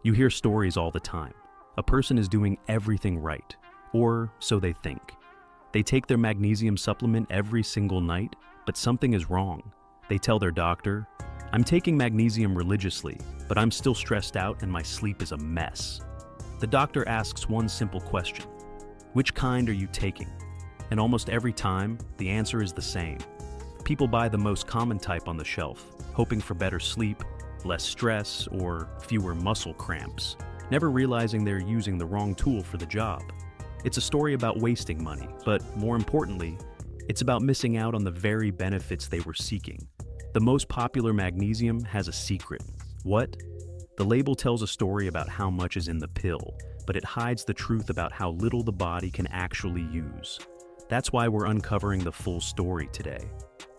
You hear stories all the time. A person is doing everything right, or so they think. They take their magnesium supplement every single night, but something is wrong. They tell their doctor, "I'm taking magnesium religiously, but I'm still stressed out and my sleep is a mess." The doctor asks one simple question: which kind are you taking? And almost every time, the answer is the same. People buy the most common type on the shelf, hoping for better sleep, less stress, or fewer muscle cramps, never realizing they're using the wrong tool for the job. It's a story about wasting money, but more importantly, it's about missing out on the very benefits they were seeking. The most popular magnesium has a secret. What? The label tells a story about how much is in the pill, but it hides the truth about how little the body can actually use. That's why we're uncovering the full story today.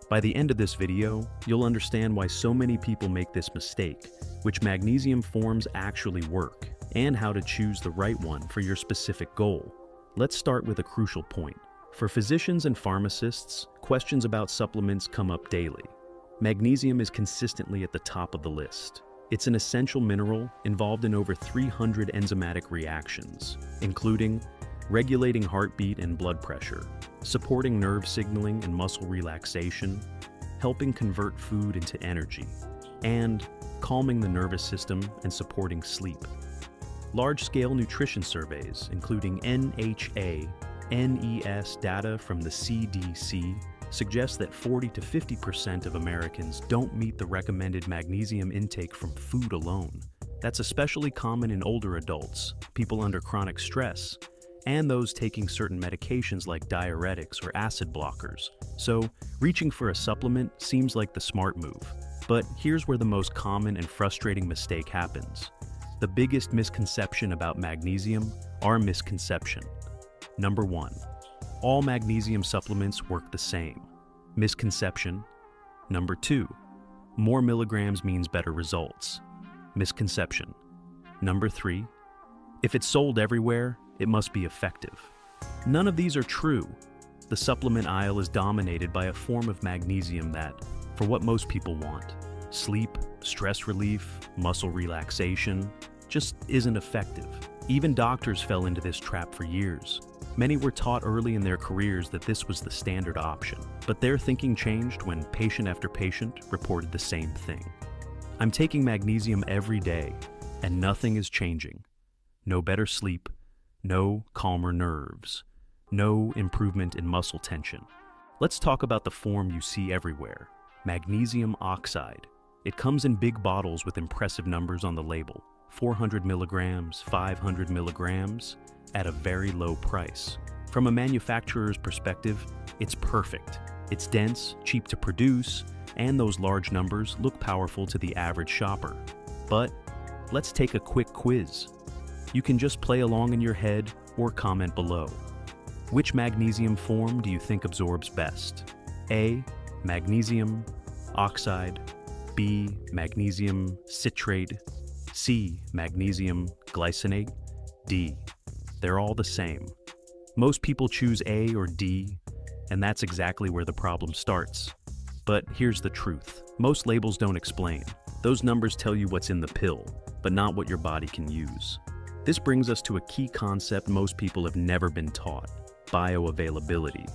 By the end of this video, you'll understand why so many people make this mistake, which magnesium forms actually work, and how to choose the right one for your specific goal. Let's start with a crucial point. For physicians and pharmacists, questions about supplements come up daily. Magnesium is consistently at the top of the list. It's an essential mineral involved in over 300 enzymatic reactions, including regulating heartbeat and blood pressure, supporting nerve signaling and muscle relaxation, helping convert food into energy, and calming the nervous system and supporting sleep. Large-scale nutrition surveys, including NHA, NES data from the CDC, suggest that 40 to 50% of Americans don't meet the recommended magnesium intake from food alone. That's especially common in older adults, people under chronic stress, and those taking certain medications like diuretics or acid blockers. So, reaching for a supplement seems like the smart move. But here's where the most common and frustrating mistake happens. The biggest misconception about magnesium, our misconception. Number 1. All magnesium supplements work the same. Misconception. Number 2. More milligrams means better results. Misconception. Number 3. If it's sold everywhere, it must be effective. None of these are true. The supplement aisle is dominated by a form of magnesium that, for what most people want, sleep, stress relief, muscle relaxation, just isn't effective. Even doctors fell into this trap for years. Many were taught early in their careers that this was the standard option, but their thinking changed when patient after patient reported the same thing. "I'm taking magnesium every day, and nothing is changing. No better sleep, no calmer nerves, no improvement in muscle tension." Let's talk about the form you see everywhere, magnesium oxide. It comes in big bottles with impressive numbers on the label, 400 milligrams, 500 milligrams, at a very low price. From a manufacturer's perspective, it's perfect. It's dense, cheap to produce, and those large numbers look powerful to the average shopper. But let's take a quick quiz. You can just play along in your head or comment below. Which magnesium form do you think absorbs best? A. Magnesium oxide. B. Magnesium citrate. C. Magnesium glycinate. D. They're all the same. Most people choose A or D, and that's exactly where the problem starts. But here's the truth. Most labels don't explain. Those numbers tell you what's in the pill, but not what your body can use. This brings us to a key concept most people have never been taught: bioavailability.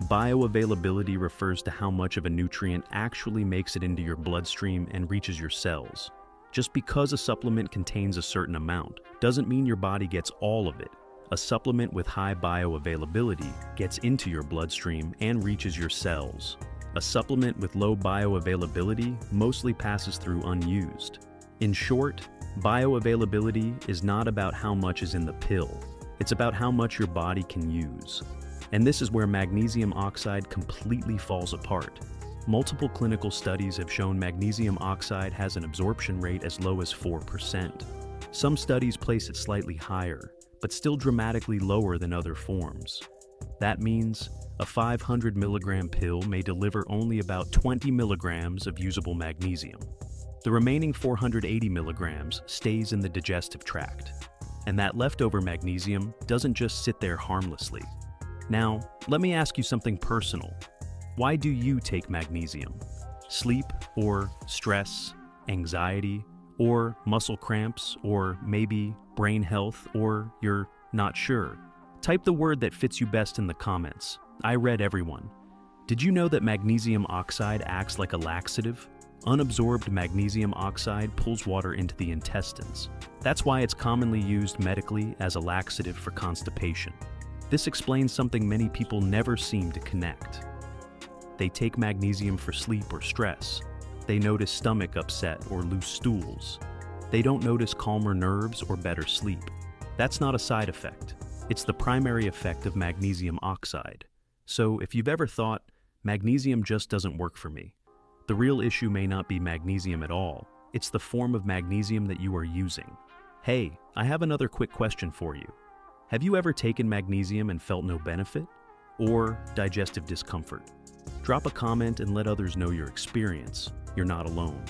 Bioavailability refers to how much of a nutrient actually makes it into your bloodstream and reaches your cells. Just because a supplement contains a certain amount doesn't mean your body gets all of it. A supplement with high bioavailability gets into your bloodstream and reaches your cells. A supplement with low bioavailability mostly passes through unused. In short, bioavailability is not about how much is in the pill. It's about how much your body can use. And this is where magnesium oxide completely falls apart. Multiple clinical studies have shown magnesium oxide has an absorption rate as low as 4%. Some studies place it slightly higher, but still dramatically lower than other forms. That means a 500 milligram pill may deliver only about 20 milligrams of usable magnesium. The remaining 480 milligrams stays in the digestive tract. And that leftover magnesium doesn't just sit there harmlessly. Now, let me ask you something personal. Why do you take magnesium? Sleep or stress, anxiety, or muscle cramps, or maybe brain health, or you're not sure? Type the word that fits you best in the comments. I read everyone. Did you know that magnesium oxide acts like a laxative? Unabsorbed magnesium oxide pulls water into the intestines. That's why it's commonly used medically as a laxative for constipation. This explains something many people never seem to connect. They take magnesium for sleep or stress. They notice stomach upset or loose stools. They don't notice calmer nerves or better sleep. That's not a side effect. It's the primary effect of magnesium oxide. So if you've ever thought, magnesium just doesn't work for me, the real issue may not be magnesium at all. It's the form of magnesium that you are using. Hey, I have another quick question for you. Have you ever taken magnesium and felt no benefit? Or digestive discomfort? Drop a comment and let others know your experience. You're not alone.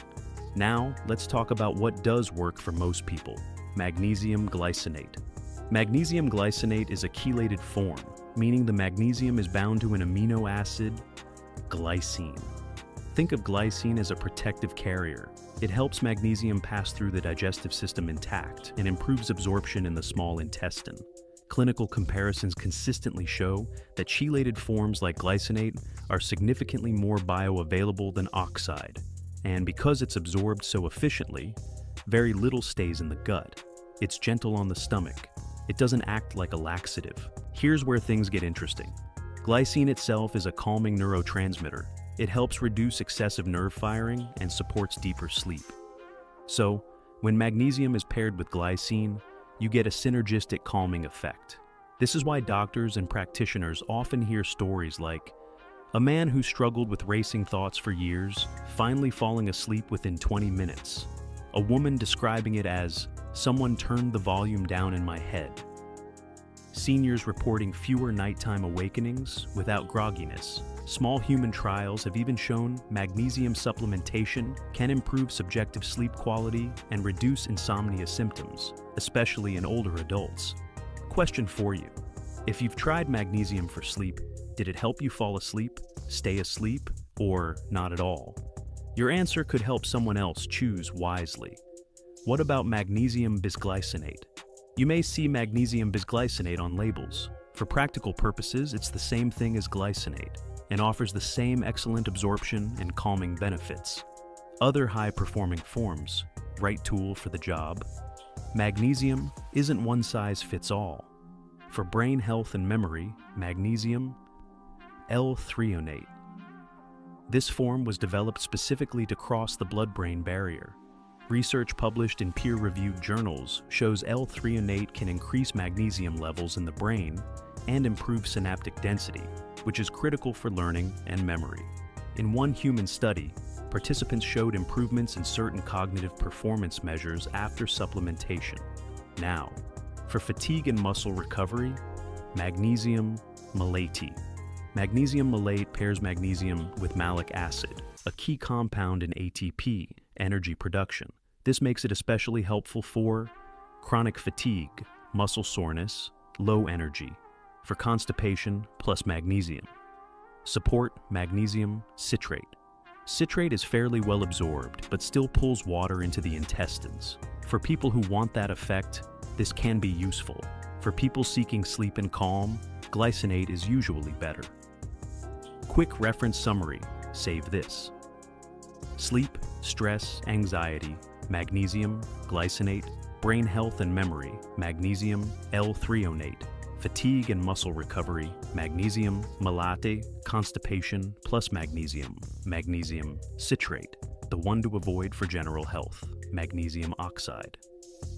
Now, let's talk about what does work for most people. Magnesium glycinate. Magnesium glycinate is a chelated form, meaning the magnesium is bound to an amino acid, glycine. Think of glycine as a protective carrier. It helps magnesium pass through the digestive system intact and improves absorption in the small intestine. Clinical comparisons consistently show that chelated forms like glycinate are significantly more bioavailable than oxide. And because it's absorbed so efficiently, very little stays in the gut. It's gentle on the stomach. It doesn't act like a laxative. Here's where things get interesting. Glycine itself is a calming neurotransmitter. It helps reduce excessive nerve firing and supports deeper sleep. So, when magnesium is paired with glycine, you get a synergistic calming effect. This is why doctors and practitioners often hear stories like, a man who struggled with racing thoughts for years, finally falling asleep within 20 minutes. A woman describing it as, someone turned the volume down in my head. Seniors reporting fewer nighttime awakenings without grogginess. Small human trials have even shown magnesium supplementation can improve subjective sleep quality and reduce insomnia symptoms, especially in older adults. Question for you. If you've tried magnesium for sleep, did it help you fall asleep, stay asleep, or not at all? Your answer could help someone else choose wisely. What about magnesium bisglycinate? You may see magnesium bisglycinate on labels. For practical purposes, it's the same thing as glycinate and offers the same excellent absorption and calming benefits. Other high-performing forms, right tool for the job. Magnesium isn't one size fits all. For brain health and memory, magnesium L-threonate. This form was developed specifically to cross the blood-brain barrier. Research published in peer-reviewed journals shows L-threonate can increase magnesium levels in the brain and improve synaptic density, which is critical for learning and memory. In one human study, participants showed improvements in certain cognitive performance measures after supplementation. Now, for fatigue and muscle recovery, magnesium malate. Magnesium malate pairs magnesium with malic acid, a key compound in ATP, energy production. This makes it especially helpful for chronic fatigue, muscle soreness, low energy, for constipation plus magnesium. Support magnesium citrate. Citrate is fairly well absorbed, but still pulls water into the intestines. For people who want that effect, this can be useful. For people seeking sleep and calm, glycinate is usually better. Quick reference summary, save this. Sleep, stress, anxiety, magnesium, glycinate, brain health and memory, magnesium L-threonate, fatigue and muscle recovery, magnesium malate, constipation plus magnesium, magnesium citrate, the one to avoid for general health, magnesium oxide.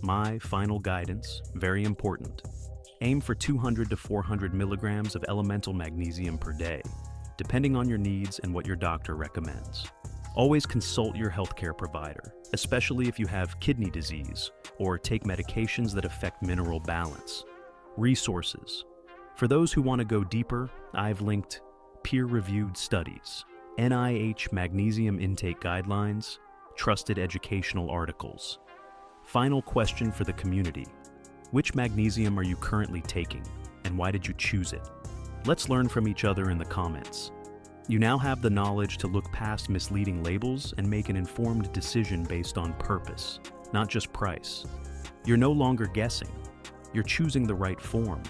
My final guidance, very important. Aim for 200 to 400 milligrams of elemental magnesium per day, depending on your needs and what your doctor recommends. Always consult your healthcare provider, especially if you have kidney disease or take medications that affect mineral balance. Resources. For those who want to go deeper, I've linked peer-reviewed studies, NIH magnesium intake guidelines, trusted educational articles. Final question for the community. Which magnesium are you currently taking, and why did you choose it? Let's learn from each other in the comments. You now have the knowledge to look past misleading labels and make an informed decision based on purpose. not just price. You're no longer guessing. You're choosing the right form,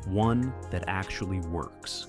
one that actually works.